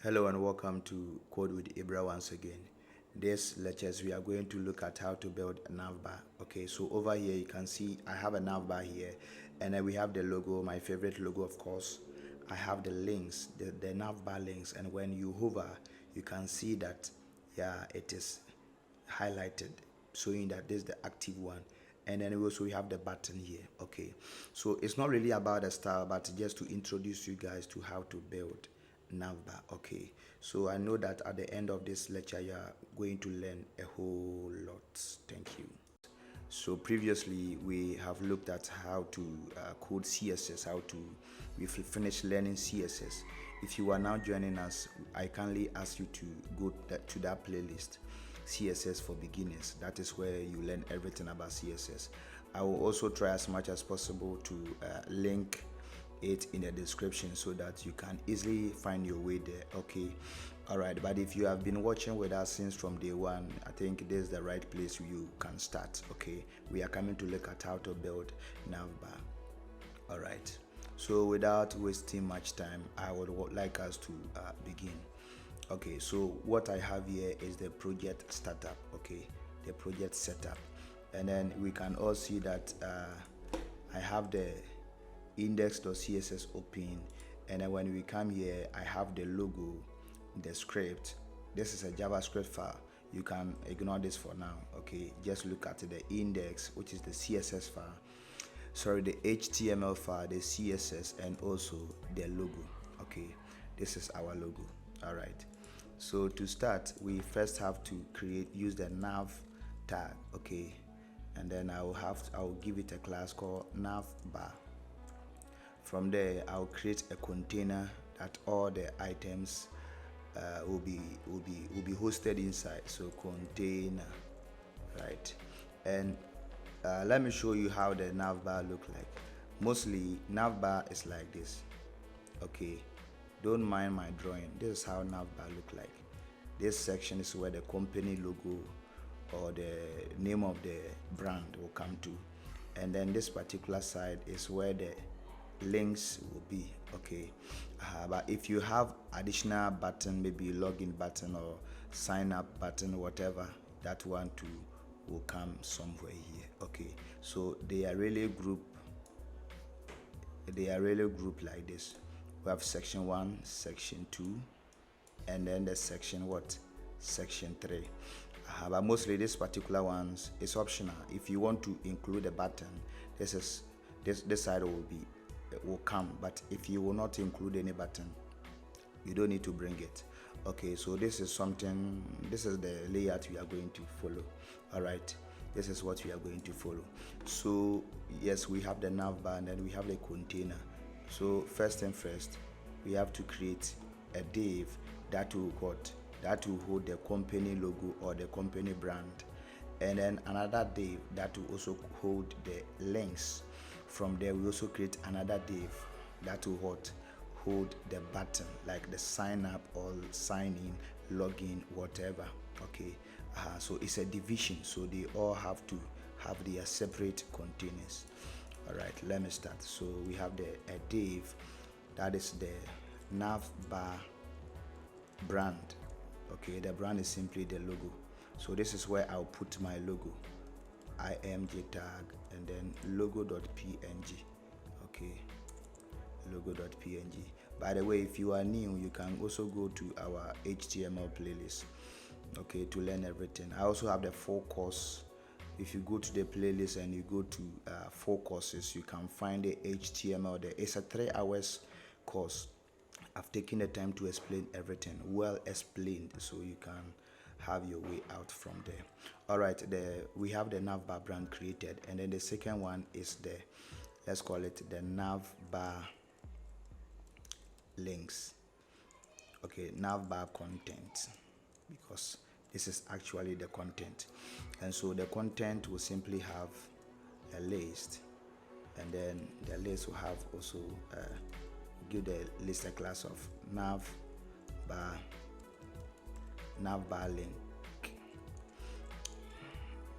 Hello and welcome to Code with Ibra once again. This lectures we are going to look at how to build a navbar. Okay, so over here you can see I have a navbar here, and then we have the logo, my favorite logo of course. I have the links, the navbar links, and when you hover you can see that it is highlighted, showing that this is the active one. And then also we have the button here. Okay, so it's not really about the style, but just to introduce you guys to how to build navbar. Okay, so I know that at the end of this lecture you are going to learn a whole lot. Thank you. So previously we have looked at how to code CSS, we've finished learning CSS. If you are now joining us, I kindly ask you to go to that playlist, CSS for beginners. That is where you learn everything about CSS. I will also try as much as possible to link it in the description so that you can easily find your way there. Okay, all right. But if you have been watching with us since from day one, I think this is the right place you can start. Okay, we are coming to look at how to build navbar. All right, so without wasting much time, I would like us to begin. Okay, so what I have here is the project startup. Okay, the project setup, and then we can all see that I have the index.css open, and then when we come here I have the logo, the script. This is a JavaScript file. You can ignore this for now. Okay, just look at the index, which is the CSS file, sorry, the HTML file, the CSS, and also the logo. Okay, this is our logo. All right, so to start we first have to use the nav tag. Okay, and then I'll give it a class called navbar. From there I'll create a container that all the items will be hosted inside. So container, right? And let me show you how the navbar look like. Mostly navbar is like this. Okay, don't mind my drawing. This is how navbar look like. This section is where the company logo or the name of the brand will come to, and then this particular side is where the links will be. Okay, but if you have additional button, maybe login button or sign up button, whatever, that one too will come somewhere here. Okay, so they are really grouped like this. We have section 1, section 2, and then the section section 3. But mostly this particular ones is optional. If you want to include a button, this side will come, but if you will not include any button, you don't need to bring it. Okay, so this is the layout we are going to follow. All right, this is what we are going to follow. So yes, we have the navbar and then we have the container. So first and first, we have to create a div that will hold the company logo or the company brand, and then another div that will also hold the links. From there we also create another div that will hold the button, like the sign up or sign in, login, whatever. Okay, so it's a division, so they all have to have their separate containers. All right, let me start. So we have a div that is the navbar brand. Okay, the brand is simply the logo. So this is where I'll put my logo, img tag, and then logo.png. okay, logo.png. By the way, if you are new, you can also go to our HTML playlist, okay, to learn everything. I also have the 4 course. If you go to the playlist and you go to 4 courses, you can find the HTML there. It's a 3 hours course. I've taken the time to explain everything, well explained, so you can have your way out from there. All right, we have the navbar brand created, and then the second one is let's call it the navbar links. Okay, navbar content, because this is actually the content. And so the content will simply have a list, and then the list will have also give the list a class of navbar link,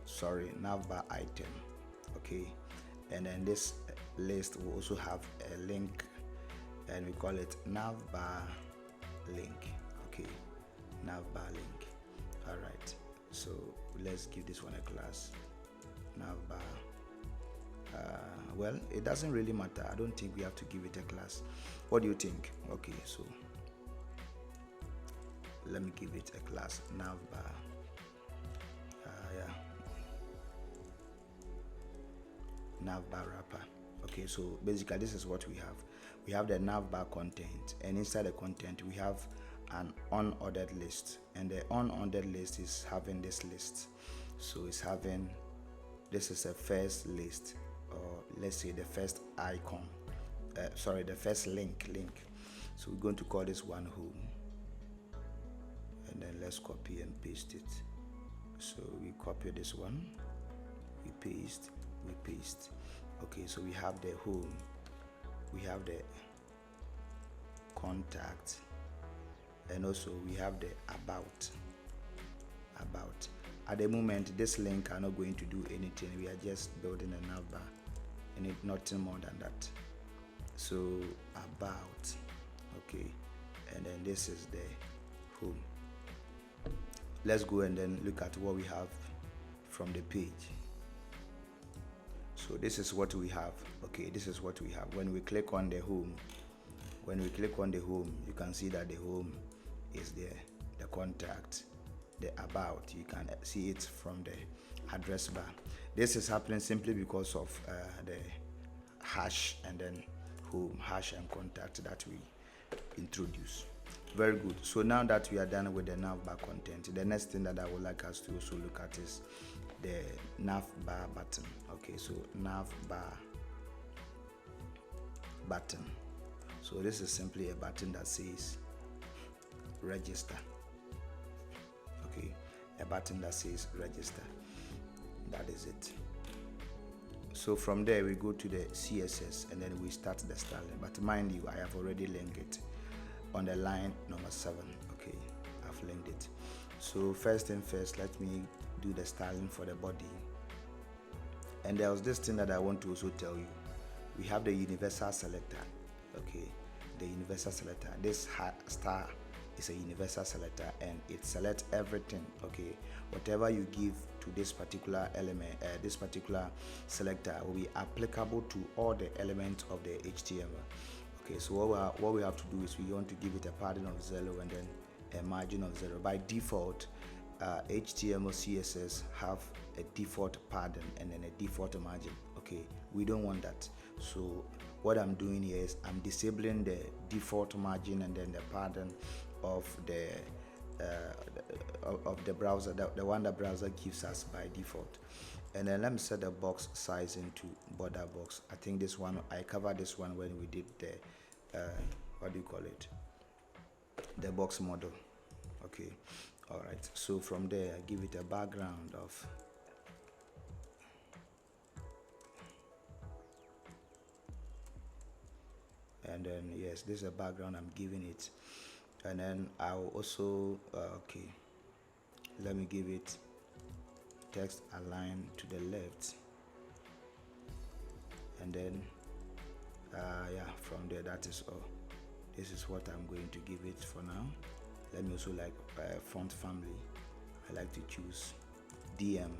sorry, navbar item. Okay, and then this list will also have a link, and we call it navbar link. navbar link. All right, so let's give this one a class, navbar. Well, it doesn't really matter. I don't think we have to give it a class. What do you think? Okay, so let me give it a class, navbar. Navbar wrapper. Okay, so basically this is what we have. We have the navbar content, and inside the content we have an unordered list, and the unordered list is having this list. So it's having, this is a first list, or let's say the first icon, the first link. So we're going to call this one home, and then let's copy and paste it. So we copy this one, we paste. Okay, so we have the home, we have the contact, and also we have the about. At the moment, this link are not going to do anything. We are just building a navbar, and it nothing more than that. So about, okay, and then this is the home. Let's go and then look at what we have from the page. So this is what we have. Okay, this is what we have. When we click on the home, you can see that the home is there, the contact, the about. You can see it from the address bar. This is happening simply because of the hash and then home, hash and contact that we introduce. Very good. So now that we are done with the navbar content, the next thing that I would like us to also look at is the navbar button. Okay, so navbar button. So this is simply a button that says register. Okay, a button that says register. That is it. So from there we go to the CSS and then we start the styling. But mind you, I have already linked it on the line number 7. Okay, I've linked it. So first thing first, let me do the styling for the body. And there was this thing that I want to also tell you. We have the universal selector. Okay, the universal selector. This star is a universal selector and it selects everything. Okay, whatever you give to this particular element, this particular selector will be applicable to all the elements of the HTML. Okay, so what we have to do is we want to give it a padding of 0 and then a margin of 0. By default, HTML CSS have a default padding and then a default margin. Okay, we don't want that. So what I'm doing here is I'm disabling the default margin and then the padding of the browser, the one the browser gives us by default. And then let me set the box size into border box. I think this one, I covered this one when we did the what do you call it, the box model. Okay, all right, so from there I give it a background of and then yes, this is a background I'm giving it. And then I'll also okay, let me give it text align to the left, and then yeah, from there that is all. This is what I'm going to give it for now. Let me also like font family. I like to choose DM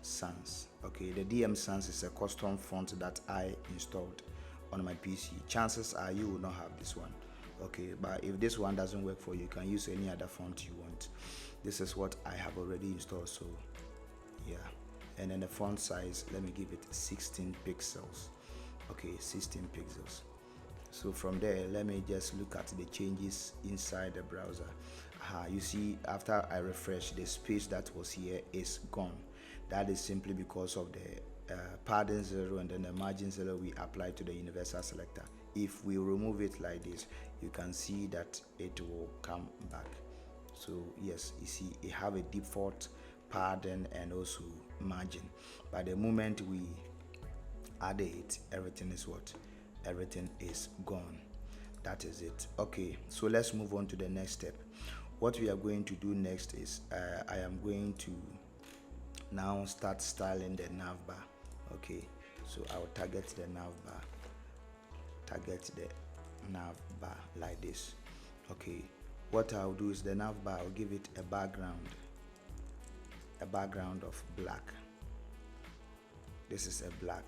Sans. Okay, the DM Sans is a custom font that I installed on my PC. Chances are you will not have this one. Okay, but if this one doesn't work for you, you can use any other font you want. This is what I have already installed, so yeah. And then the font size, let me give it 16 pixels. Okay, 16 pixels. So from there, let me just look at the changes inside the browser. You see, after I refresh, the space that was here is gone. That is simply because of the padding 0 and then the margin 0 we apply to the universal selector. If we remove it like this, you can see that it will come back. So yes, you see it have a default padding and also margin. By the moment we add it, everything is what? Everything is gone. That is it. Okay, so let's move on to the next step. What we are going to do next is I am going to now start styling the navbar. Okay, so I'll target the navbar like this. Okay, what I'll do is the navbar, I'll give it a background of black. This is a black.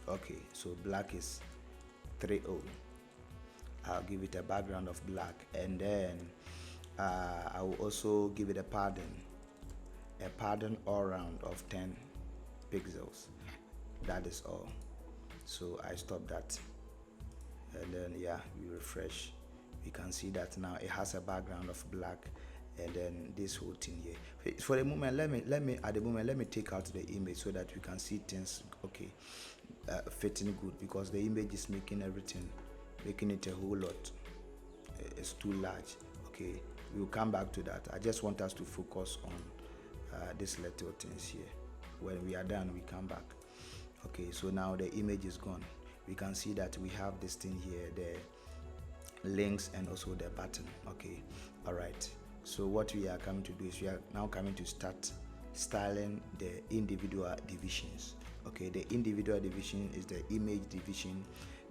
Okay, so black is 30. I'll give it a background of black, and then I will also give it a padding all round of 10 pixels. That is all. So I stop that, and then yeah, we refresh. We can see that now it has a background of black, and then this whole thing here. For the moment, let me take out the image so that we can see things okay, fitting good, because the image is making it a whole lot. It's too large. Okay, we will come back to that. I just want us to focus on these little things here. When we are done, we come back. Okay, so now the image is gone. We can see that we have this thing here, the links and also the button. Okay, all right. So what we are coming to do is we are now coming to start styling the individual divisions. Okay, the individual division is the image division,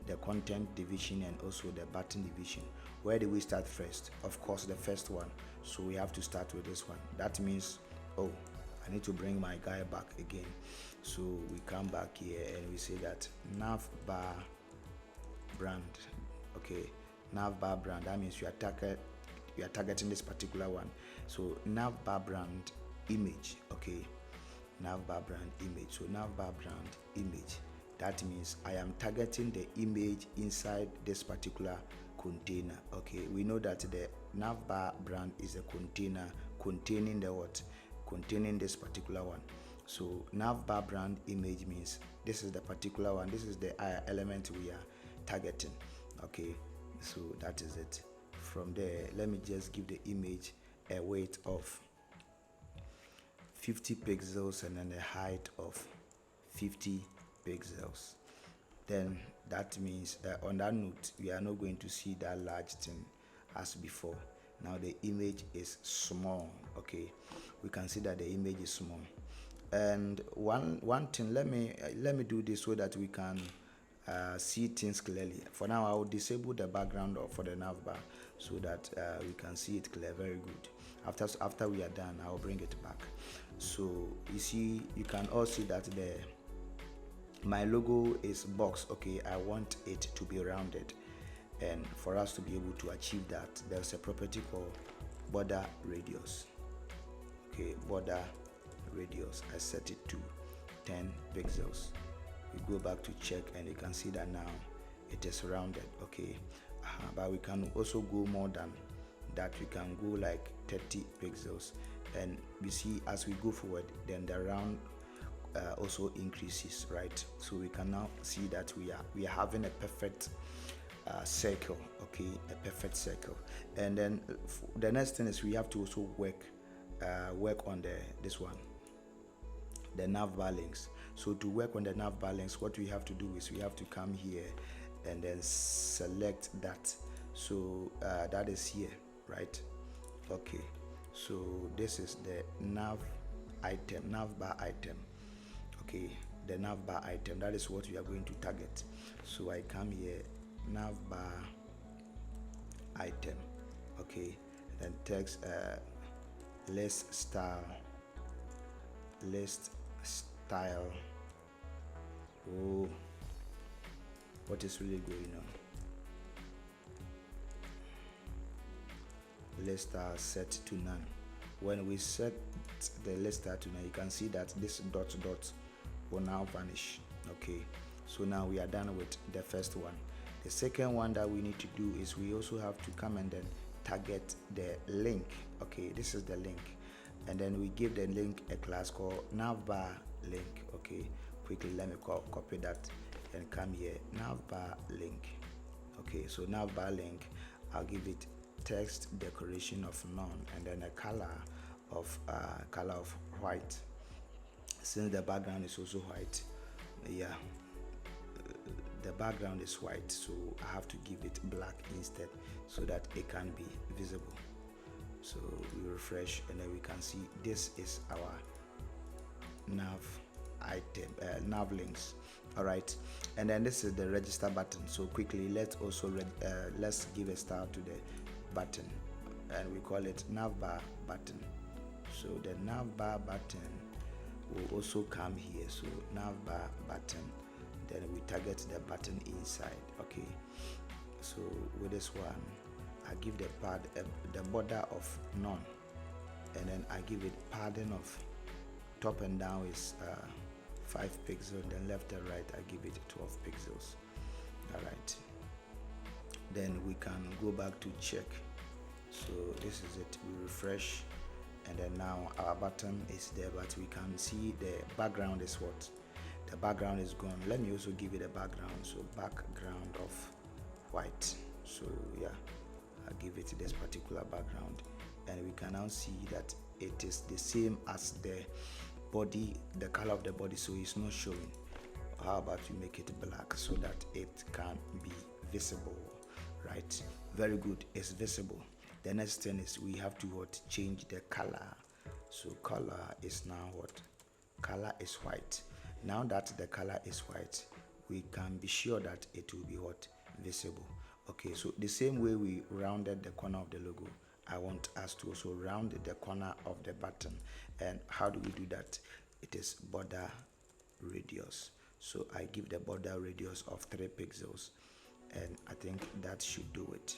the content division, and also the button division. Where do we start first? Of course, the first one. So we have to start with this one. That means, oh, I need to bring my guy back again. So we come back here and we say that Navbar brand. Okay, Navbar brand. That means you are targeting this particular one. So Navbar brand image. Okay, Navbar brand image. So Navbar brand image. That means I am targeting the image inside this particular container. Okay, we know that the Navbar brand is a container containing the what? Containing this particular one. So Navbar brand image means this is the particular one. This is the element we are targeting. Okay, so that is it. From there, let me just give the image a weight of 50 pixels and then a height of 50 pixels. Then that means on that note, we are not going to see that large thing as before. Now the image is small. Okay, we can see that the image is small. And one thing, let me do this so that we can see things clearly. For now, I will disable the background for the navbar so that we can see it clear. Very good. After we are done, I will bring it back. So you see, you can all see that my logo is box. Okay, I want it to be rounded, and for us to be able to achieve that, there's a property called border radius. Okay, border radius, I set it to 10 pixels. We go back to check and you can see that now it is rounded. Okay, but we can also go more than that. We can go like 30 pixels, and we see as we go forward, then the round also increases, right? So we can now see that we are having a perfect circle. Okay, a perfect circle. And then the next thing is we have to also work on this one, the navbar links. So to work on the navbar links, what we have to do is we have to come here and then select that. So that is here, right? Okay, so this is the navbar item. Okay, the navbar item, that is what we are going to target. So I come here, navbar item. Okay, then text list style. Oh, what is really going on? List style set to none. When we set the list style to none, you can see that this dot will now vanish. Okay, so now we are done with the first one. The second one that we need to do is we also have to come and then target the link. Okay, this is the link, and then we give the link a class called navbar link. Okay, quickly let me copy that and come here, navbar link. Okay, so navbar link, I'll give it text decoration of none, and then a color of white, since the background is also white. Yeah, the background is white, so I have to give it black instead so that it can be visible. So we refresh and then we can see this is our nav links. All right, and then this is the register button. So quickly, let's also let's give a style to the button, and we call it navbar button. So the navbar button will also come here. So navbar button, then we target the button inside. Okay, so with this one, I give the the border of none, and then I give it padding of top and down is 5 pixels, then left and right I give it 12 pixels. All right, then we can go back to check. So this is it. We refresh, and then now our button is there, but we can see the background is what? The background is gone. Let me also give it a background. So background of white. So yeah, I'll give it this particular background, and we can now see that it is the same as the body, the color of the body, so it's not showing. How about we make it black so that it can be visible? Right, very good, it's visible. The next thing is we have to change the color. So color is now what? Color is white. Now that the color is white, we can be sure that it will be what? Visible. Okay, so the same way we rounded the corner of the logo, I want us to also round the corner of the button. And how do we do that? It is border radius. So I give the border radius of 3 pixels, and I think that should do it.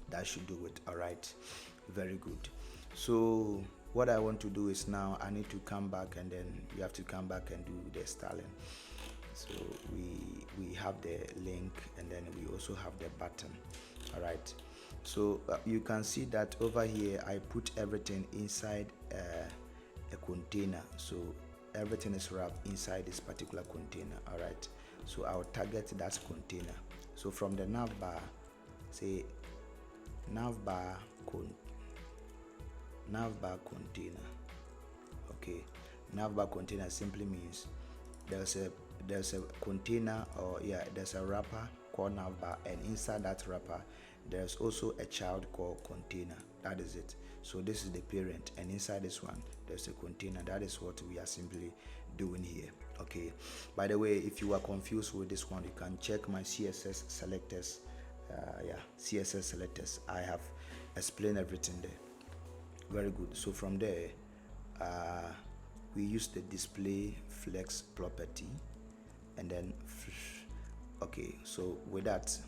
That should do it. All right, very good. So what I want to do is now I need to come back, and then you have to come back and do the styling. So we have the link, and then we also have the button. All right, so you can see that over here I put everything inside a container. So everything is wrapped inside this particular container. All right, so I'll target that container. So from the navbar, say navbar container. Okay, navbar container simply means there's a container, or yeah, there's a wrapper called navbar, and inside that wrapper there's also a child called container. That is it. So this is the parent, and inside this one there's a container. That is what we are simply doing here. Okay, by the way, if you are confused with this one, you can check my CSS selectors. CSS selectors, I have explained everything there. Very good. So from there we use the display flex property, and then okay, so with that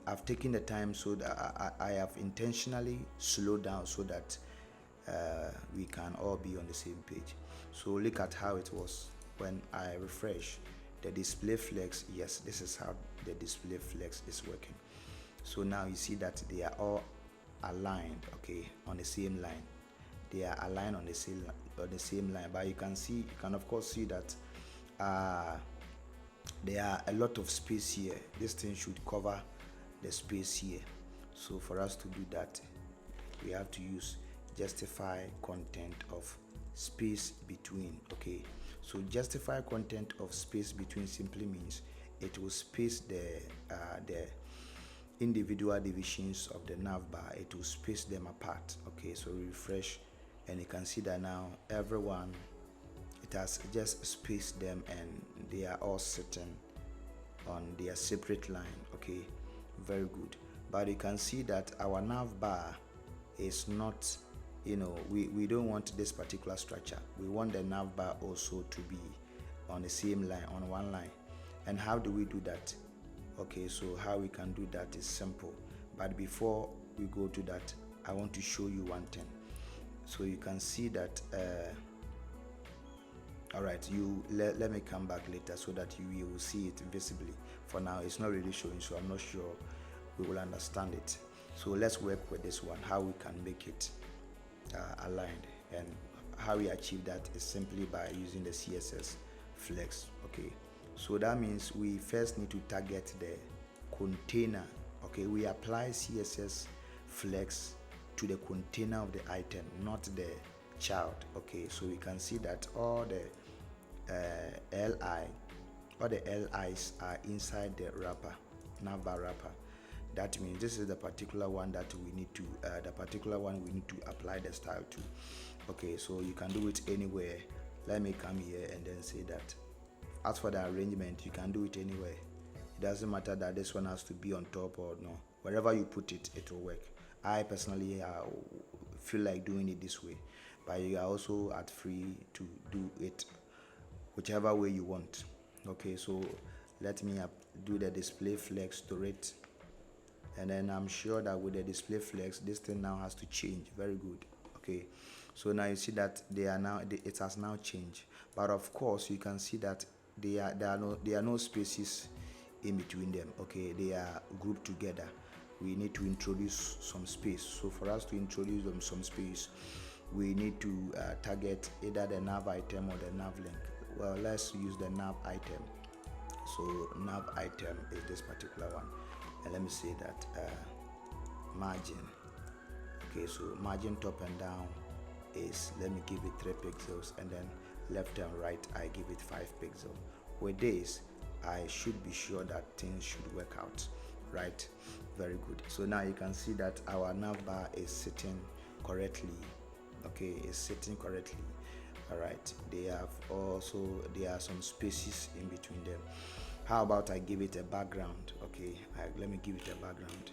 I've taken the time, so that I have intentionally slowed down so that we can all be on the same page. So look at how it was when I refresh the display flex. Yes, this is how the display flex is working. So now you see that they are all aligned, okay, on the same line. They are aligned on the same line, but you can of course see that there are a lot of space here. This thing should cover the space here. So for us to do that, we have to use justify content of space between. Okay, so justify content of space between simply means it will space the individual divisions of the navbar. It will space them apart. Okay, so refresh, and you can see that now everyone, it has just spaced them, and they are all sitting on their separate line. Okay, very good. But you can see that our navbar is not, we don't want this particular structure. We want the navbar also to be on the same line, on one line. And how do we do that? Okay, so how we can do that is simple. But before we go to that, I want to show you one thing. So you can see that all right, let me come back later so that you will see it visibly. For now it's not really showing, so I'm not sure we will understand it. So let's work with this one, how we can make it aligned. And how we achieve that is simply by using the CSS Flex. Okay, so that means we first need to target the container. Okay, we apply CSS Flex to the container of the item, not the child. Okay, so we can see that all the LIs are inside the wrapper, navbar wrapper. That means this is the particular one that we need to apply the style to. Okay, so you can do it anywhere. Let me come here and then say that as for the arrangement, you can do it anywhere. It doesn't matter that this one has to be on top or no. Wherever you put it, it will work. I personally feel like doing it this way, but you are also at free to do it whichever way you want. Okay, so let me do the display flex to it, and then I'm sure that with the display flex, this thing now has to change. Very good. Okay, so now you see that it has now changed, but of course you can see that there are no spaces in between them. Okay, they are grouped together. We need to introduce some space. So for us to introduce them some space, we need to target either the nav item or the nav link. Well, let's use the nav item. So nav item is this particular one, and let me say that margin. Okay, so margin top and down is, let me give it 3 pixels, and then left and right I give it 5 pixels. With this, I should be sure that things should work out, right? Very good. So now you can see that our navbar is sitting correctly. Okay, it's sitting correctly. All right, there are some spaces in between them. How about I give it a background? Okay, let me give it a background.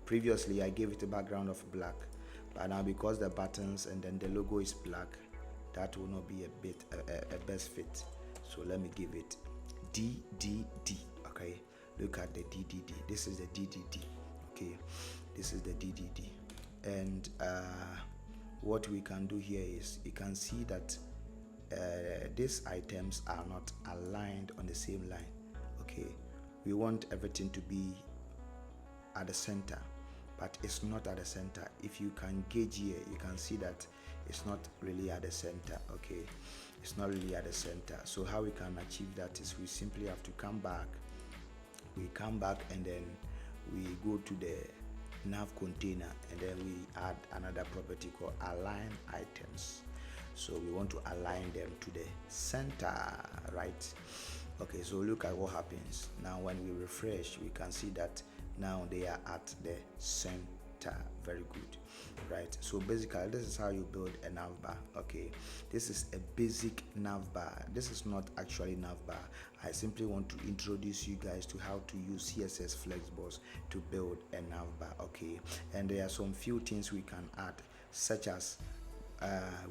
Previously I gave it a background of black, but now because the buttons and then the logo is black, that will not be a best fit. So let me give it DDD. Okay, look at the DDD. This is the DDD. Okay, this is the DDD. And what we can do here is, you can see that these items are not aligned on the same line. Okay, we want everything to be at the center, but it's not at the center. If you can gauge here, you can see that it's not really at the center. Okay, it's not really at the center. So how we can achieve that is, we simply have to come back. We come back and then we go to the nav container, and then we add another property called align items. So we want to align them to the center, right? Okay, so look at what happens now. When we refresh, we can see that now they are at the center. Very good, right? So basically, this is how you build a navbar. Okay, this is a basic navbar. This is not actually navbar. I simply want to introduce you guys to how to use CSS Flexbox to build a navbar. Okay, and there are some few things we can add, such as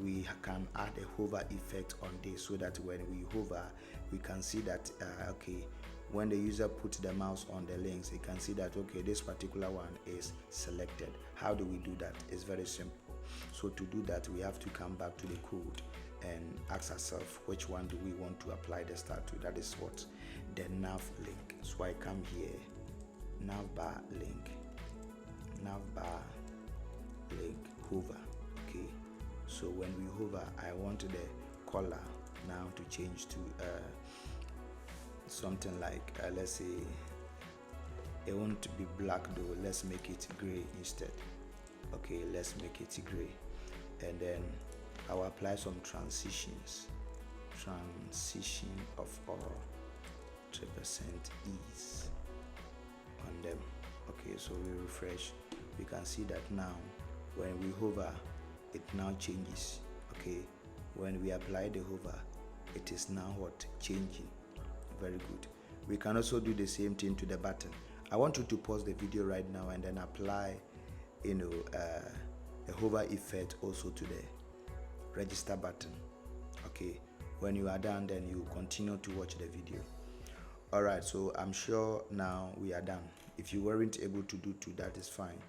we can add a hover effect on this, so that when we hover, we can see that okay, when the user puts the mouse on the links, you can see that okay, this particular one is selected. How do we do that? It's very simple. So to do that, we have to come back to the code and ask ourselves, which one do we want to apply the star to? That is what? The nav link. So I come here, navbar link, hover. Okay, so when we hover, I want the color now to change to something like let's say it won't be black though, let's make it gray instead. Okay, let's make it gray, and then I'll apply some transitions. Transition of all 3% ease on them. Okay, so we refresh, we can see that now when we hover, it now changes. Okay, when we apply the hover, it is now what? Changing. Very good. We can also do the same thing to the button. I want you to pause the video right now and then apply a hover effect also to the register button. Okay, when you are done, then you continue to watch the video. All right, so I'm sure now we are done. If you weren't able to do that, is fine.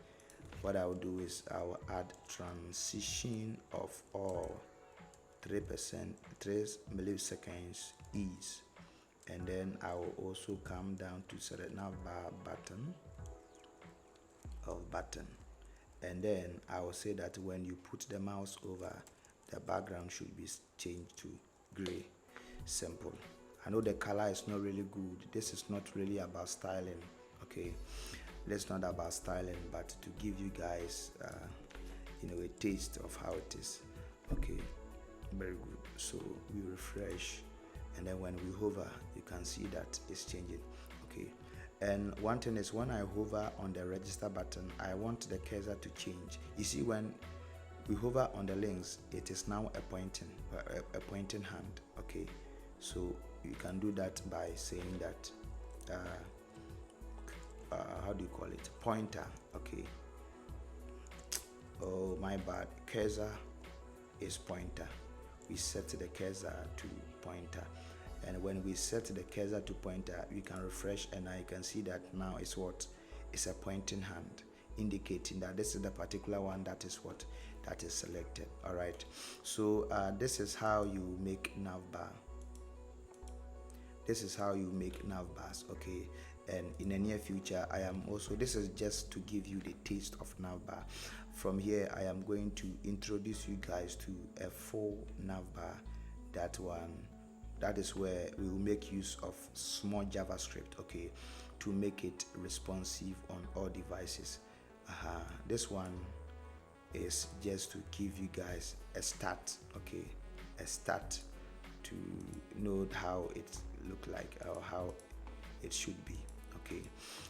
What I will do is I will add transition of all 3 milliseconds ease, and then I will also come down to select navbar button, and then I will say that when you put the mouse over, the background should be changed to gray. Simple. I know the color is not really good. This is not really about styling. Okay, it's not about styling, but to give you guys a taste of how it is. Okay, very good. So we refresh, and then when we hover, you can see that it's changing. Okay, and one thing is, when I hover on the register button, I want the cursor to change. You see, when we hover on the links, it is now a pointing hand. Okay, so you can do that by saying that how do you call it, pointer. Okay, oh my bad, cursor is pointer. We set the cursor to pointer, and when we set the cursor to pointer, we can refresh, and now you can see that now it's what, it's a pointing hand, indicating that this is the particular one that is what, that is selected. All right, so this is how you make navbar. This is how you make navbars. Okay, and in the near future I am also, this is just to give you the taste of navbar. From here I am going to introduce you guys to a full navbar. That one, that is where we will make use of small JavaScript, okay, to make it responsive on all devices. This one is just to give you guys a start, okay, a start to know how it look like or how it should be. Okay,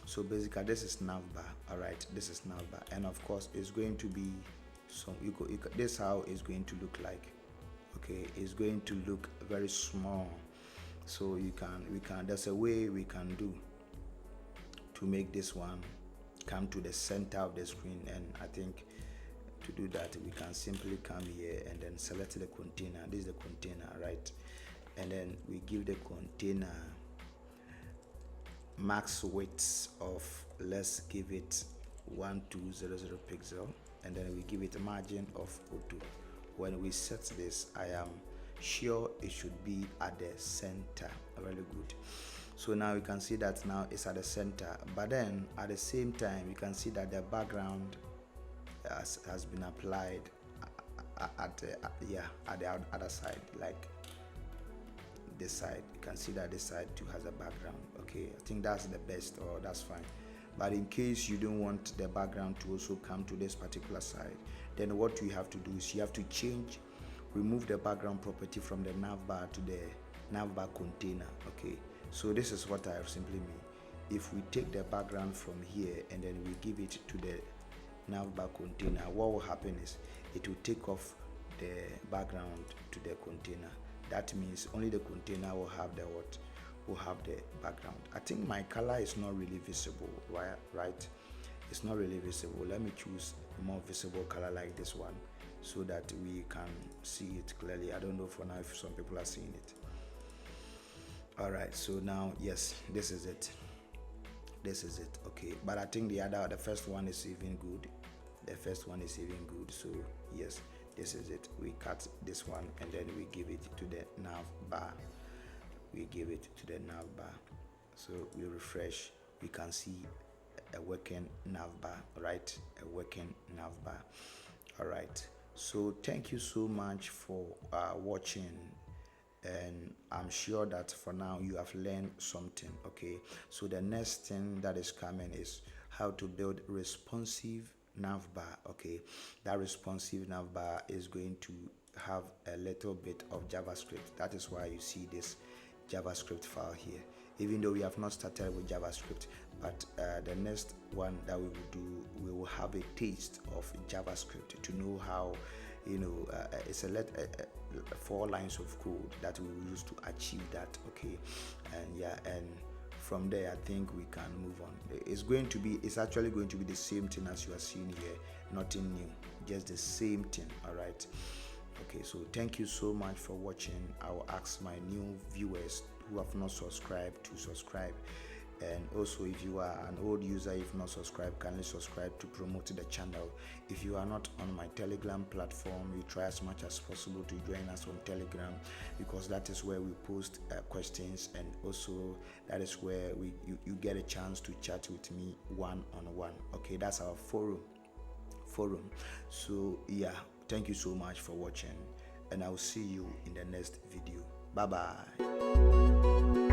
so basically this is navbar. All right, this is navbar, and of course it's going to be some, this how it's going to look like. Okay, it's going to look very small, so we can there's a way we can do to make this one come to the center of the screen. And I think to do that we can simply come here and then select the container. This is the container, right? And then we give the container max width of, let's give it 1200 pixel, and then we give it a margin of 02. When we set this, I am sure it should be at the center. Really good. So now you can see that now it's at the center, but then at the same time you can see that the background has been applied at the other side, like this side. You can see that this side too has a background. Okay, I think that's the best, or that's fine. But in case you don't want the background to also come to this particular side, then what you have to do is you have to remove the background property from the navbar to the navbar container. Okay, so this is what I simply mean. If we take the background from here and then we give it to the navbar container, what will happen is it will take off the background to the container. That means only the container will have the what, will have the background. I think my color is not really visible, right? It's not really visible. Let me choose a more visible color like this one so that we can see it clearly. I don't know for now if some people are seeing it. All right, so now yes, this is it. This is it. Okay, but I think the first one is even good. The first one is even good. So yes, this is it. We cut this one and then we give it to the navbar. We give it to the navbar. So we refresh. We can see a working navbar, right? A working navbar. All right. So thank you so much for watching, and I'm sure that for now you have learned something. Okay, so the next thing that is coming is how to build responsive navbar. Okay, that responsive navbar is going to have a little bit of JavaScript. That is why you see this JavaScript file here, even though we have not started with JavaScript. But the next one that we will do, we will have a taste of JavaScript to know how, it's 4 lines of code that we will use to achieve that. Okay, and from there I think we can move on. It's actually going to be the same thing as you are seeing here, nothing new, just the same thing. All right. Okay, so thank you so much for watching. I will ask my new viewers who have not subscribed to subscribe, and also if you are an old user, if not subscribed, kindly subscribe to promote the channel. If you are not on my Telegram platform, you try as much as possible to join us on Telegram, because that is where we post questions, and also that is where you get a chance to chat with me one-on-one. Okay, that's our forum. So yeah, thank you so much for watching, and I'll see you in the next video. Bye bye.